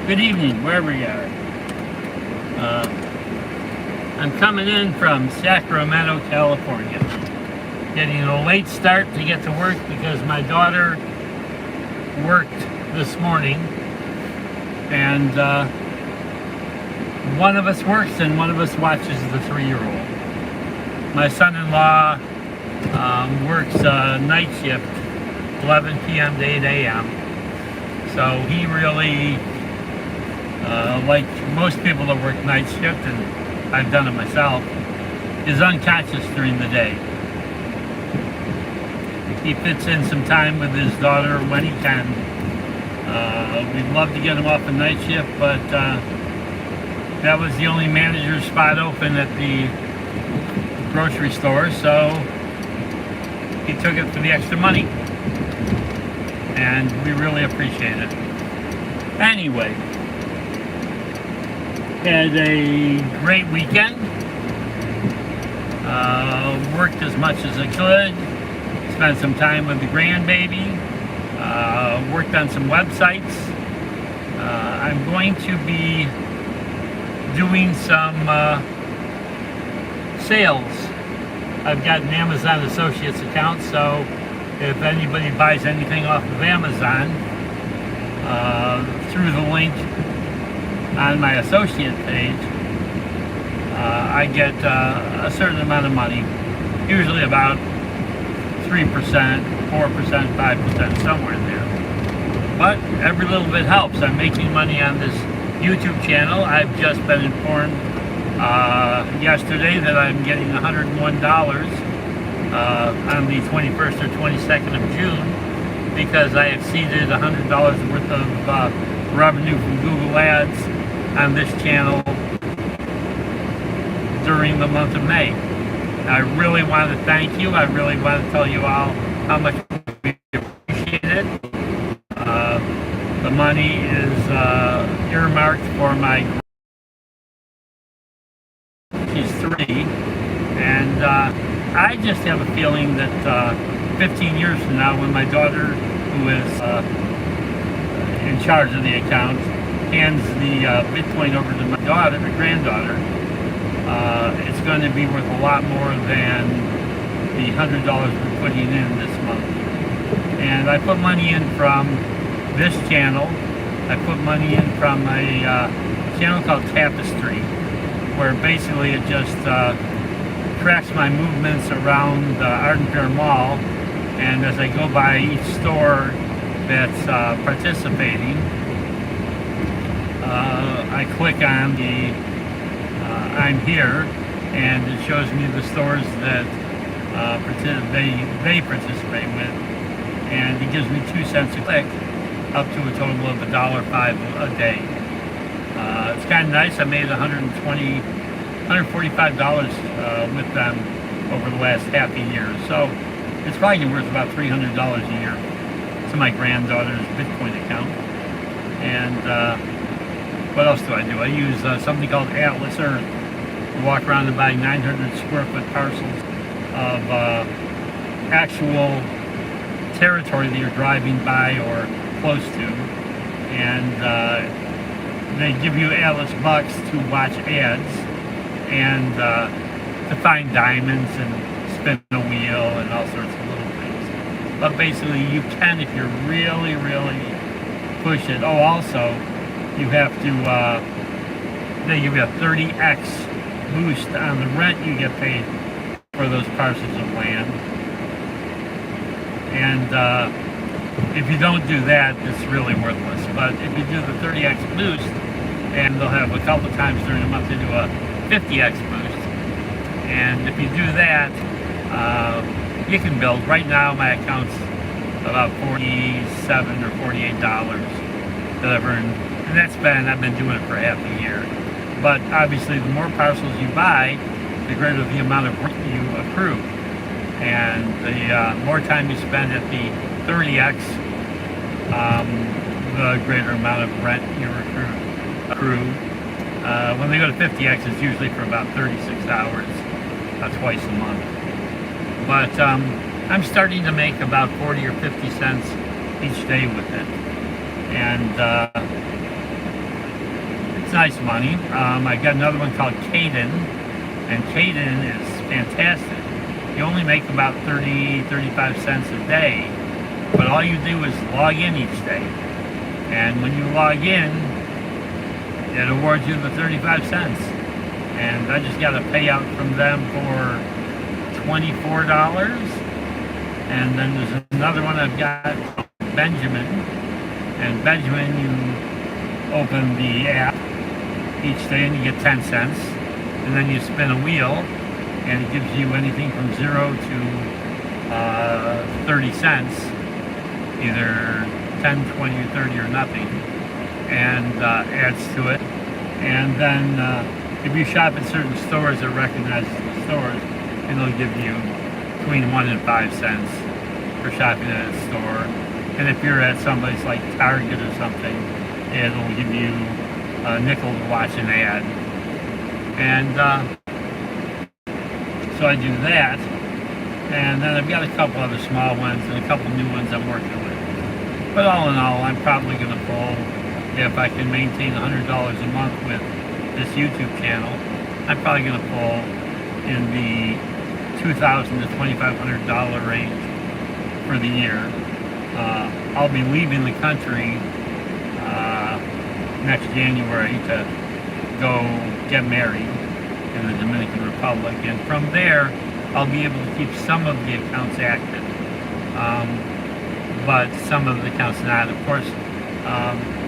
Good evening, wherever you are. I'm coming in from Sacramento, California. Getting a late start to get to work because my daughter worked this morning, and one of us works and one of us watches the 3-year-old. My son-in-law works night shift, 11 p.m. to 8 a.m. So he really, like most people that work night shift, and I've done it myself, is unconscious during the day. He fits in some time with his daughter when he can. We'd love to get him off a night shift, but that was the only manager's spot open at the grocery store, so he took it for the extra money, and we really appreciate it. Anyway, had a great weekend. Worked as much as I could. Spent some time with the grandbaby. Worked on some websites. I'm going to be doing some sales. I've got an Amazon Associates account, so if anybody buys anything off of Amazon through the link on my associate page, I get a certain amount of money, usually about 3%, 4%, 5%, somewhere in there. But every little bit helps. I'm making money on this YouTube channel. I've just been informed yesterday that I'm getting $101 on the 21st or 22nd of June because I exceeded $100 worth of revenue from Google Ads on this channel during the month of May. I really want to thank you. I really want to tell you all how much we appreciate it. The money is earmarked for my, she's 3, and I just have a feeling that 15 years from now, when my daughter, who is in charge of the account, hands the Bitcoin over to my daughter, my granddaughter, it's going to be worth a lot more than the $100 we're putting in this month. And I put money in from this channel. I put money in from a channel called Tapestry, where basically it just tracks my movements around the Arden Mall, and as I go by each store that's participating, I click on the I'm here, and it shows me the stores that they participate with, and it gives me 2 cents a click, up to a total of $1.05 a day. It's kind of nice. I made $145 with them over the last half a year, so it's probably worth about $300 a year to my granddaughter's Bitcoin account. And what else do I do? I use something called Atlas Earth to walk around and buy 900 square foot parcels of actual territory that you're driving by or close to, and they give you Atlas bucks to watch ads and to find diamonds and spin a wheel and all sorts of little things. But basically you can, if you really, really push it. Oh, also, you have to, they give you a 30x boost on the rent you get paid for those parcels of land. And if you don't do that, it's really worthless. But if you do the 30x boost, and they'll have a couple of times during the month to do a 50x boost, and if you do that, you can build. Right now my account's about $47 or $48 that I've earned, and I've been doing it for half a year. But obviously the more parcels you buy, the greater the amount of rent you accrue, and the more time you spend at the 30x, the greater amount of rent you accrue. When they go to 50x, it's usually for about 36 hours, twice a month. But I'm starting to make about 40 or 50 cents each day with it. And it's nice money. I got another one called Caden, and Caden is fantastic. You only make about 35 cents a day, but all you do is log in each day. And when you log in, it awards you the 35 cents. And I just got a payout from them for $24. And then there's another one I've got called Benjamin. And Benjamin, you open the app each day and you get 10 cents. And then you spin a wheel and it gives you anything from 0 to 30 cents. Either 10, 20, or 30 or nothing. And adds to it. And then if you shop at certain stores that recognize the stores, it'll give you between 1 and 5 cents for shopping at a store. And if you're at someplace like Target or something, it'll give you a nickel to watch an ad. And so I do that. And then I've got a couple other small ones and a couple new ones I'm working with. But all in all, I'm probably going to pull, if I can maintain $100 a month with this YouTube channel, I'm probably going to pull in the $2,000 to $2,500 range for the year. I'll be leaving the country next January to go get married in the Dominican Republic, and from there I'll be able to keep some of the accounts active, but some of the accounts not. Of course,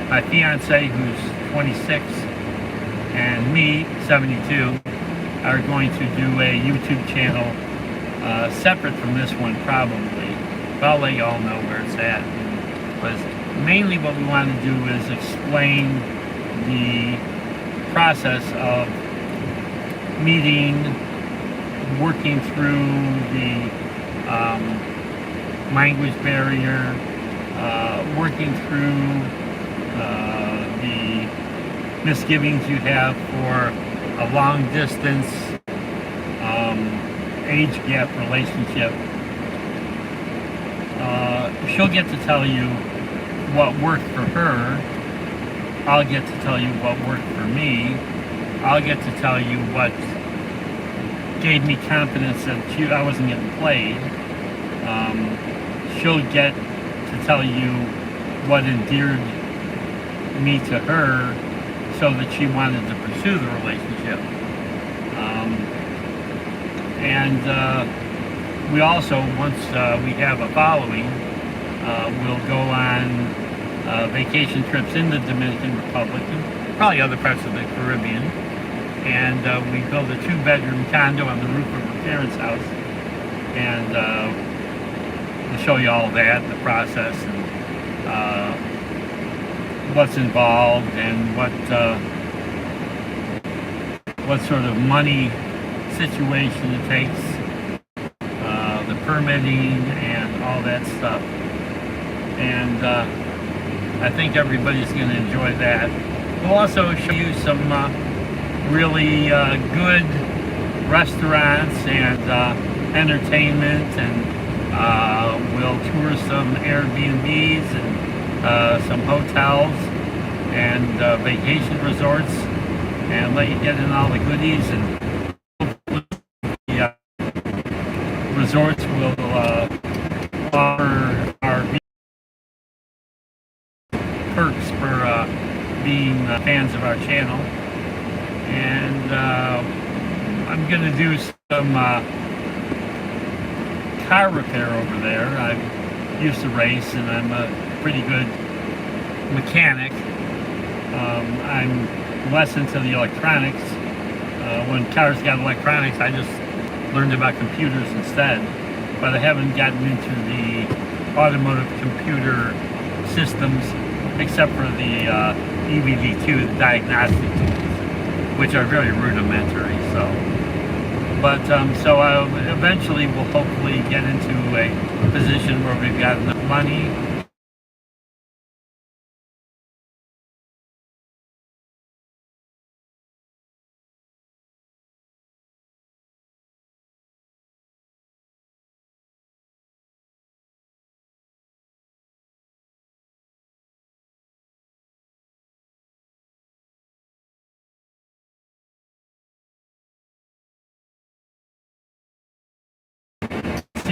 my fiance, who's 26, and me, 72, are going to do a YouTube channel separate from this one probably, but I'll let you all know where it's at. But mainly what we want to do is explain the process of meeting, working through the language barrier, working through the misgivings you have for a long distance age gap relationship. She'll get to tell you what worked for her. I'll get to tell you what worked for me. I'll get to tell you what gave me confidence that I wasn't getting played. She'll get to tell you what endeared me to her so that she wanted to pursue the relationship. We also, once we have a following, we'll go on vacation trips in the Dominican Republic and probably other parts of the Caribbean. And we build a 2-bedroom condo on the roof of her parents' house. And we'll show you all that, the process, and what's involved, and what sort of money situation it takes, the permitting and all that stuff. And I think everybody's going to enjoy that. We'll also show you some really good restaurants and entertainment, and we'll tour some Airbnbs and some hotels and vacation resorts, and let you get in all the goodies, and the resorts will offer our perks for being fans of our channel. And I'm going to do some car repair over there. I used to race, and I'm a pretty good mechanic. I'm less into the electronics. When cars got electronics, I just learned about computers instead. But I haven't gotten into the automotive computer systems except for the EVD2, the diagnostic tools, which are very rudimentary. So I eventually will hopefully get into a position where we've got enough money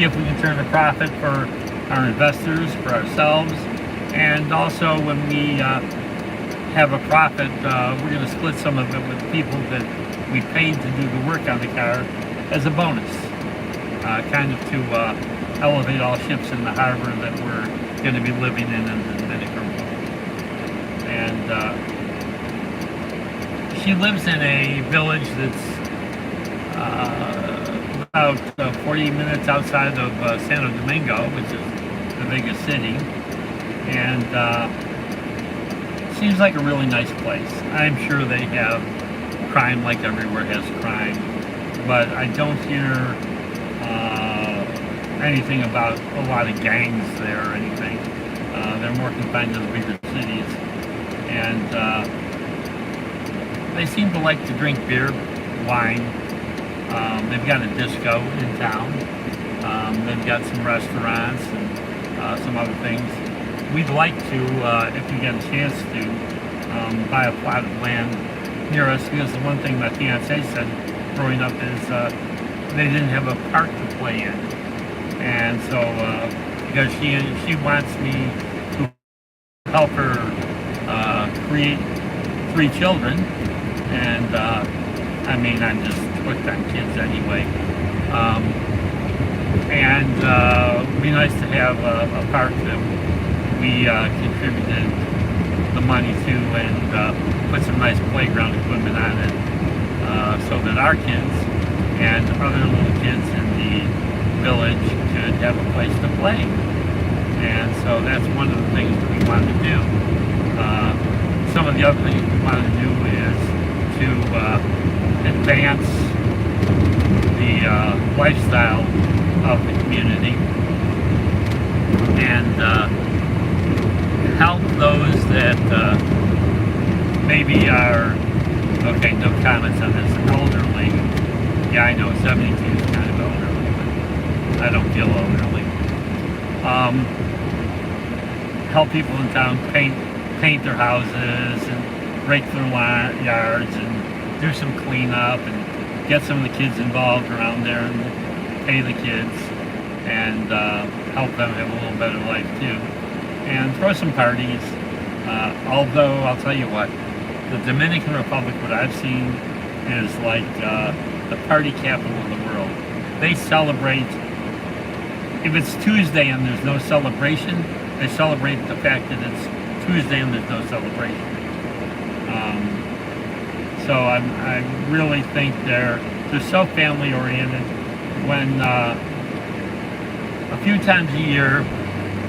see if we can turn a profit for our investors, for ourselves, and also when we have a profit, we're going to split some of it with people that we paid to do the work on the car as a bonus, kind of to elevate all ships in the harbor that we're going to be living in the Dominican Republic. And she lives in a village that's about 40 minutes outside of Santo Domingo, which is the biggest city, and seems like a really nice place. I'm sure they have crime like everywhere has crime, but I don't hear anything about a lot of gangs there or anything. They're more confined to the bigger cities, and they seem to like to drink beer, wine. They've got a disco in town. They've got some restaurants and some other things. We'd like to, if we get a chance to, buy a plot of land near us, because the one thing my fiance said growing up is they didn't have a park to play in. And so, because she wants me to help her create 3 children, and I mean, I'm just hooked on kids anyway. And it'd be nice to have a park that we contributed the money to, and put some nice playground equipment on it, so that our kids and other little kids in the village could have a place to play. And so that's one of the things that we want to do. Some of the other things we want to do is to advance the lifestyle of the community, and help those that maybe are, okay, no comments on this, elderly. Yeah, I know 72 is kind of elderly, but I don't feel elderly. Help people in town paint their houses and rake their yards and do some cleanup and get some of the kids involved around there and pay the kids, and help them have a little better life too. And throw some parties. Although I'll tell you what, the Dominican Republic, what I've seen, is like the party capital of the world. They celebrate, if it's Tuesday and there's no celebration, they celebrate the fact that it's Tuesday and there's no celebration. So I really think they're so family oriented. When a few times a year,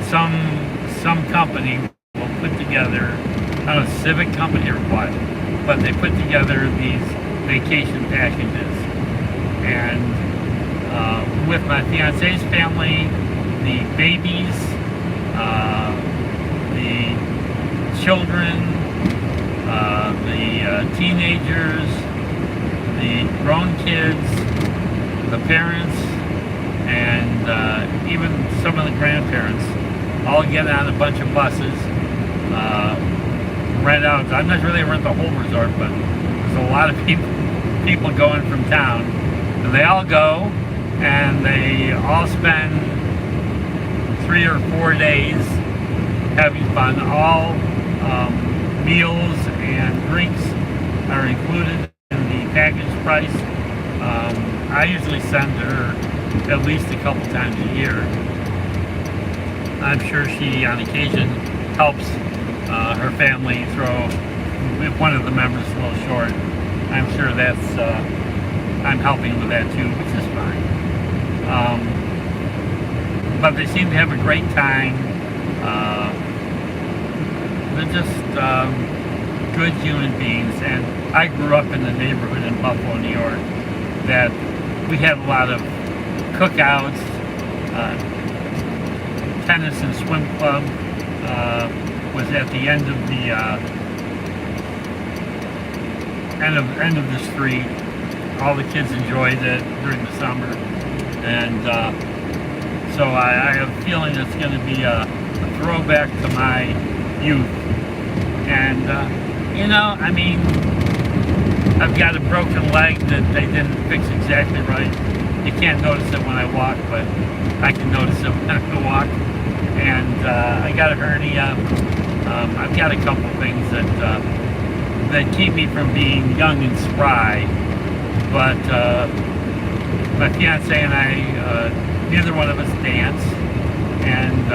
some company will put together, I don't know, civic company or what, but they put together these vacation packages. And with my fiance's family, the babies, the children, the teenagers, the grown kids, the parents, and even some of the grandparents all get on a bunch of buses, rent out. I'm not sure they rent the whole resort, but there's a lot of people going from town, and they all go, and they all spend 3 or 4 days having fun. All meals and drinks are included in the package price. I usually send her at least a couple times a year. I'm sure she, on occasion, helps her family throw, if one of the members is a little short, I'm sure that's, I'm helping with that too, which is fine. But they seem to have a great time. They're just good human beings. And I grew up in the neighborhood in Buffalo, New York, that we had a lot of cookouts, tennis and swim club was at the end of the end of the street. All the kids enjoyed it during the summer, and so I have a feeling it's going to be a throwback to my youth. And you know, I mean, I've got a broken leg that they didn't fix exactly right, You can't notice it when I walk, but I can notice it when I walk. And I got a hernia. I've got a couple things that keep me from being young and spry. But my fiance and I, neither one of us dance. And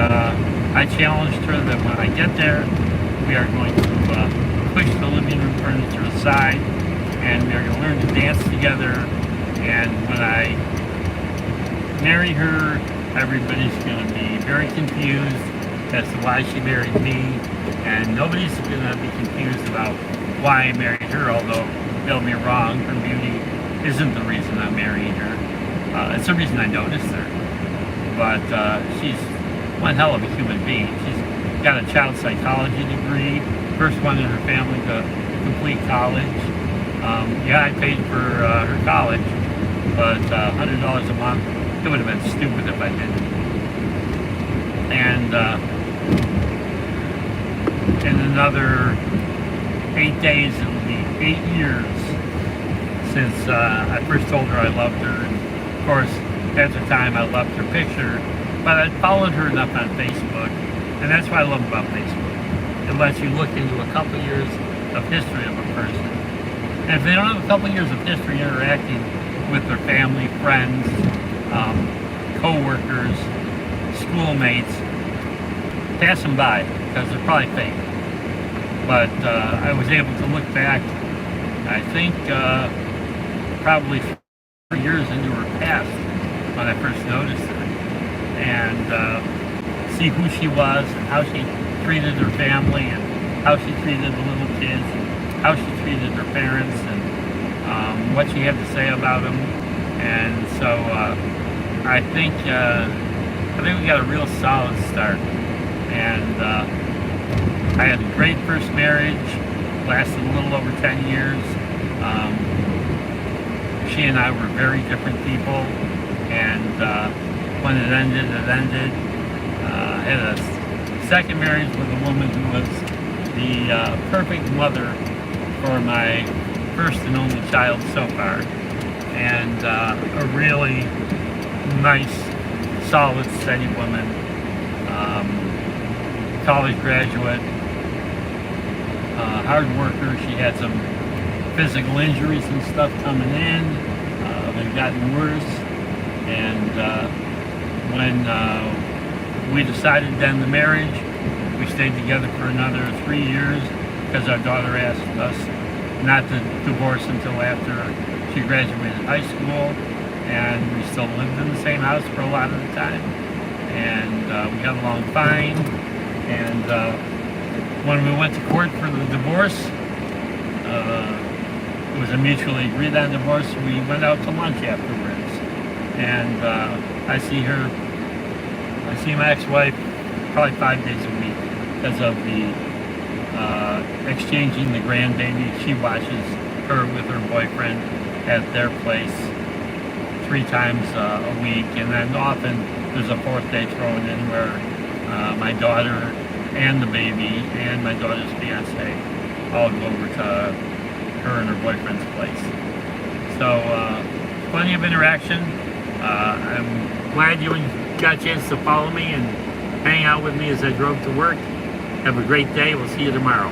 I challenged her that when I get there, we are going to push the living room furniture aside, and we are going to learn to dance together. And when I marry her, everybody's going to be very confused as to why she married me, and nobody's going to be confused about why I married her, although they'll be wrong. Her beauty isn't the reason I'm marrying her. It's the reason I noticed her. But she's one hell of a human being. She's got a child psychology degree, first one in her family to complete college. Yeah, I paid for her college, but $100 a month, it would have been stupid if I didn't. And in another 8 days, it will be 8 years since I first told her I loved her. And of course, at the time, I loved her picture, but I followed her enough on Facebook, and that's what I love about Facebook. It lets you look into a couple years of history of a person. And if they don't have a couple years of history interacting with their family, friends, co-workers, schoolmates, pass them by, because they're probably fake. But I was able to look back, I think, probably 4 years into her past when I first noticed her, and see who she was and how she treated her family and how she treated the little kids and how she treated her parents and what she had to say about them. And so I think we got a real solid start. And I had a great first marriage, lasted a little over 10 years. She and I were very different people, and when it ended, it ended. I had a second marriage with a woman who was the perfect mother for my first and only child so far, and a really nice, solid, steady woman, college graduate, hard worker. She had some physical injuries and stuff coming in. They've gotten worse, and when we decided to end the marriage, we stayed together for another 3 years because our daughter asked us not to divorce until after she graduated high school, and we still lived in the same house for a lot of the time, and we got along fine. And when we went to court for the divorce, it was a mutually agreed on divorce. We went out to lunch afterwards, and I see my ex-wife probably 5 days a week because of the exchanging the grandbaby. She watches her with her boyfriend at their place 3 times a week, and then often there's a 4th day thrown in where my daughter and the baby and my daughter's fiance all go over to her and her boyfriend's place. So plenty of interaction. I'm glad you got a chance to follow me and hang out with me as I drove to work. Have a great day. We'll see you tomorrow.